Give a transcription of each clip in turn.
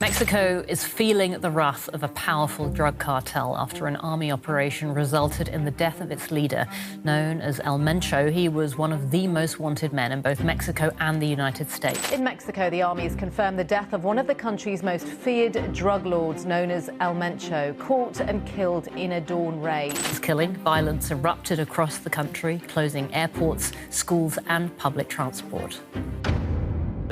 Mexico is feeling the wrath of a powerful drug cartel after an army operation resulted in the death of its leader, known as El Mencho. He was one of the most wanted men in both Mexico and the United States. In Mexico, the army has confirmed the death of one of the country's most feared drug lords, known as El Mencho, caught and killed in a dawn raid. This killing, violence erupted across the country, closing airports, schools, and public transport.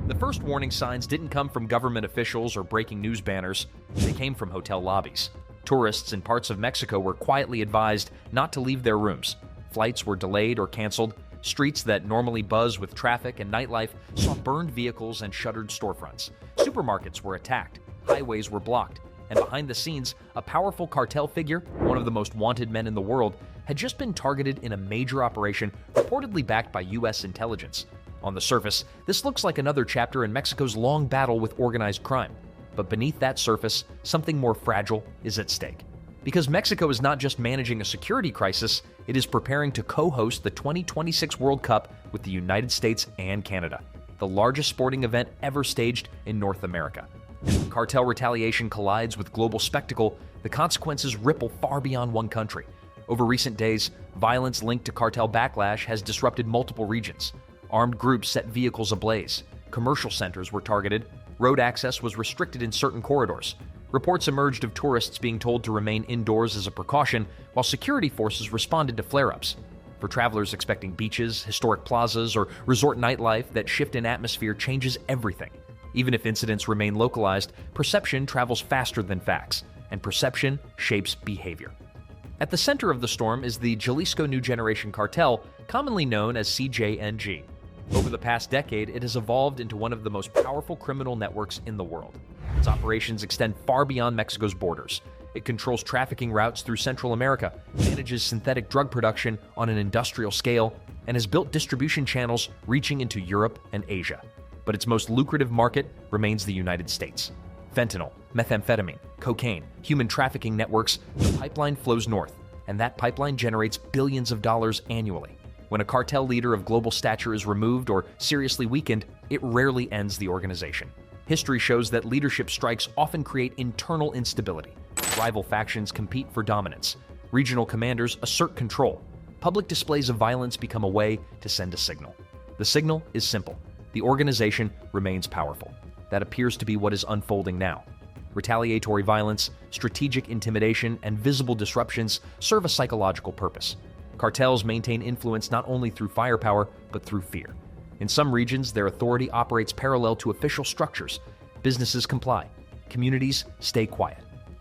The first warning signs didn't come from government officials or breaking news banners. They came from hotel lobbies. Tourists in parts of Mexico were quietly advised not to leave their rooms. Flights were delayed or canceled. Streets that normally buzz with traffic and nightlife saw burned vehicles and shuttered storefronts. Supermarkets were attacked. Highways were blocked. And behind the scenes, a powerful cartel figure, one of the most wanted men in the world, had just been targeted in a major operation reportedly backed by U.S. intelligence. On the surface, this looks like another chapter in Mexico's long battle with organized crime. But beneath that surface, something more fragile is at stake. Because Mexico is not just managing a security crisis, it is preparing to co-host the 2026 World Cup with the United States and Canada, the largest sporting event ever staged in North America. When cartel retaliation collides with global spectacle, the consequences ripple far beyond one country. Over recent days, violence linked to cartel backlash has disrupted multiple regions. Armed groups set vehicles ablaze. Commercial centers were targeted. Road access was restricted in certain corridors. Reports emerged of tourists being told to remain indoors as a precaution, while security forces responded to flare-ups. For travelers expecting beaches, historic plazas, or resort nightlife, that shift in atmosphere changes everything. Even if incidents remain localized, perception travels faster than facts, and perception shapes behavior. At the center of the storm is the Jalisco New Generation Cartel, commonly known as CJNG. Over the past decade, it has evolved into one of the most powerful criminal networks in the world. Its operations extend far beyond Mexico's borders. It controls trafficking routes through Central America, manages synthetic drug production on an industrial scale, and has built distribution channels reaching into Europe and Asia. But its most lucrative market remains the United States. Fentanyl, methamphetamine, cocaine, human trafficking networks, the pipeline flows north, and that pipeline generates billions of dollars annually. When a cartel leader of global stature is removed or seriously weakened, it rarely ends the organization. History shows that leadership strikes often create internal instability. Rival factions compete for dominance. Regional commanders assert control. Public displays of violence become a way to send a signal. The signal is simple. The organization remains powerful. That appears to be what is unfolding now. Retaliatory violence, strategic intimidation, and visible disruptions serve a psychological purpose. Cartels maintain influence not only through firepower, but through fear. In some regions, their authority operates parallel to official structures. Businesses comply. Communities stay quiet.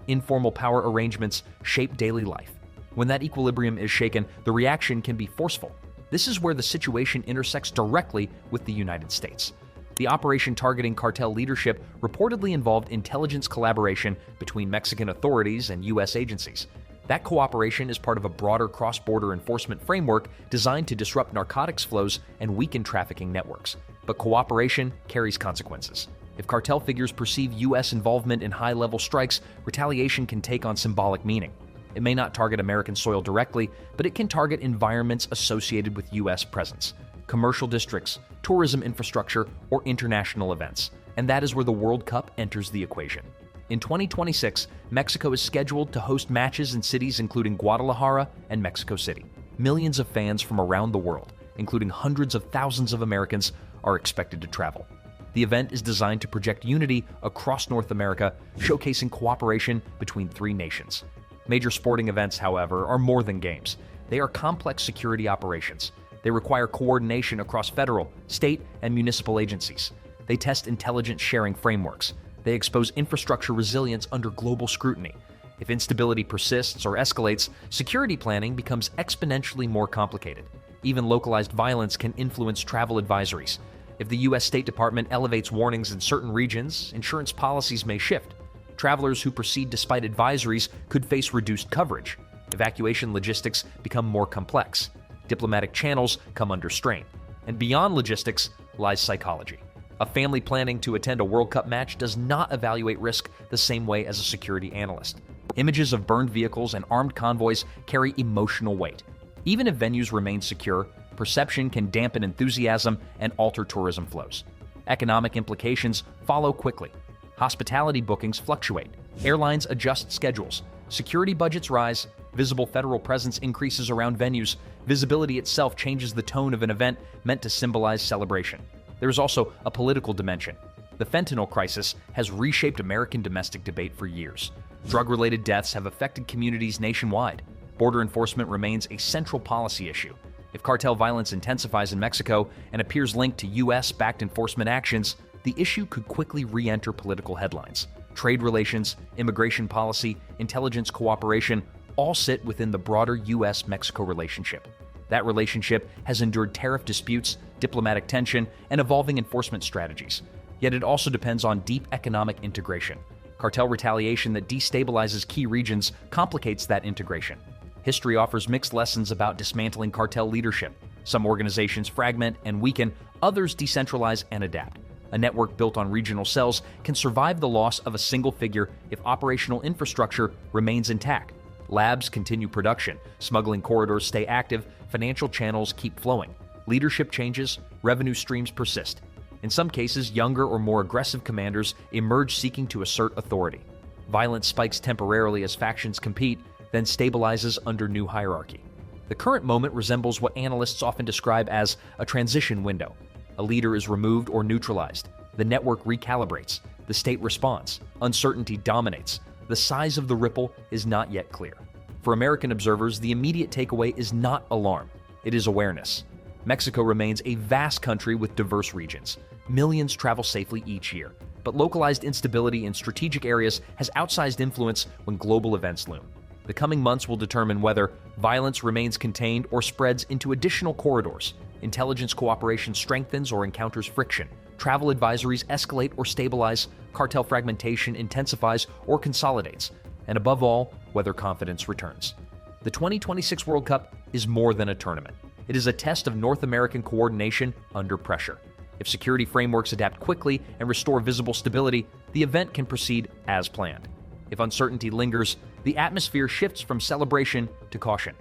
Informal power arrangements shape daily life. When that equilibrium is shaken, the reaction can be forceful. This is where the situation intersects directly with the United States. The operation targeting cartel leadership reportedly involved intelligence collaboration between Mexican authorities and U.S. agencies. That cooperation is part of a broader cross-border enforcement framework designed to disrupt narcotics flows and weaken trafficking networks. But cooperation carries consequences. If cartel figures perceive U.S. involvement in high-level strikes, retaliation can take on symbolic meaning. It may not target American soil directly, but it can target environments associated with U.S. presence, commercial districts, tourism infrastructure, or international events. And that is where the World Cup enters the equation. In 2026, Mexico is scheduled to host matches in cities including Guadalajara and Mexico City. Millions of fans from around the world, including hundreds of thousands of Americans, are expected to travel. The event is designed to project unity across North America, showcasing cooperation between three nations. Major sporting events, however, are more than games. They are complex security operations. They require coordination across federal, state, and municipal agencies. They test intelligence sharing frameworks. They expose infrastructure resilience under global scrutiny. If instability persists or escalates, security planning becomes exponentially more complicated. Even localized violence can influence travel advisories. If the U.S. State Department elevates warnings in certain regions, insurance policies may shift. Travelers who proceed despite advisories could face reduced coverage. Evacuation logistics become more complex. Diplomatic channels come under strain. And beyond logistics lies psychology. A family planning to attend a World Cup match does not evaluate risk the same way as a security analyst. Images of burned vehicles and armed convoys carry emotional weight. Even if venues remain secure, perception can dampen enthusiasm and alter tourism flows. Economic implications follow quickly. Hospitality bookings fluctuate. Airlines adjust schedules. Security budgets rise. Visible federal presence increases around venues. Visibility itself changes the tone of an event meant to symbolize celebration. There is also a political dimension. The fentanyl crisis has reshaped American domestic debate for years. Drug-related deaths have affected communities nationwide. Border enforcement remains a central policy issue. If cartel violence intensifies in Mexico and appears linked to U.S.-backed enforcement actions, the issue could quickly re-enter political headlines. Trade relations, immigration policy, intelligence cooperation all sit within the broader U.S.-Mexico relationship. That relationship has endured tariff disputes, diplomatic tension, and evolving enforcement strategies. Yet it also depends on deep economic integration. Cartel retaliation that destabilizes key regions complicates that integration. History offers mixed lessons about dismantling cartel leadership. Some organizations fragment and weaken, others decentralize and adapt. A network built on regional cells can survive the loss of a single figure if operational infrastructure remains intact. Labs continue production, smuggling corridors stay active, financial channels keep flowing. Leadership changes, revenue streams persist. In some cases, younger or more aggressive commanders emerge seeking to assert authority. Violence spikes temporarily as factions compete, then stabilizes under new hierarchy. The current moment resembles what analysts often describe as a transition window. A leader is removed or neutralized. The network recalibrates. The state responds. Uncertainty dominates. The size of the ripple is not yet clear. For American observers, the immediate takeaway is not alarm. It is awareness. Mexico remains a vast country with diverse regions. Millions travel safely each year, but localized instability in strategic areas has outsized influence when global events loom. The coming months will determine whether violence remains contained or spreads into additional corridors. Intelligence cooperation strengthens or encounters friction. Travel advisories escalate or stabilize. Cartel fragmentation intensifies or consolidates. And above all, whether confidence returns. The 2026 World Cup is more than a tournament. It is a test of North American coordination under pressure. If security frameworks adapt quickly and restore visible stability, the event can proceed as planned. If uncertainty lingers, the atmosphere shifts from celebration to caution.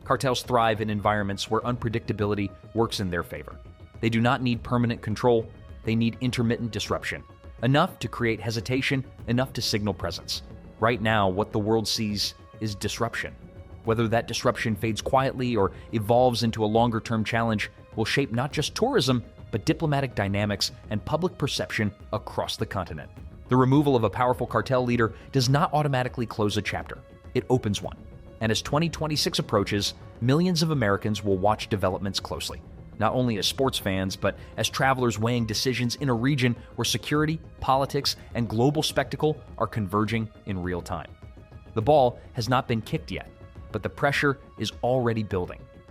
Cartels thrive in environments where unpredictability works in their favor. They do not need permanent control, they need intermittent disruption. Enough to create hesitation, enough to signal presence. Right now, what the world sees is disruption. Whether that disruption fades quietly or evolves into a longer-term challenge will shape not just tourism, but diplomatic dynamics and public perception across the continent. The removal of a powerful cartel leader does not automatically close a chapter. It opens one. And as 2026 approaches, millions of Americans will watch developments closely, not only as sports fans, but as travelers weighing decisions in a region where security, politics, and global spectacle are converging in real time. The ball has not been kicked yet, but the pressure is already building.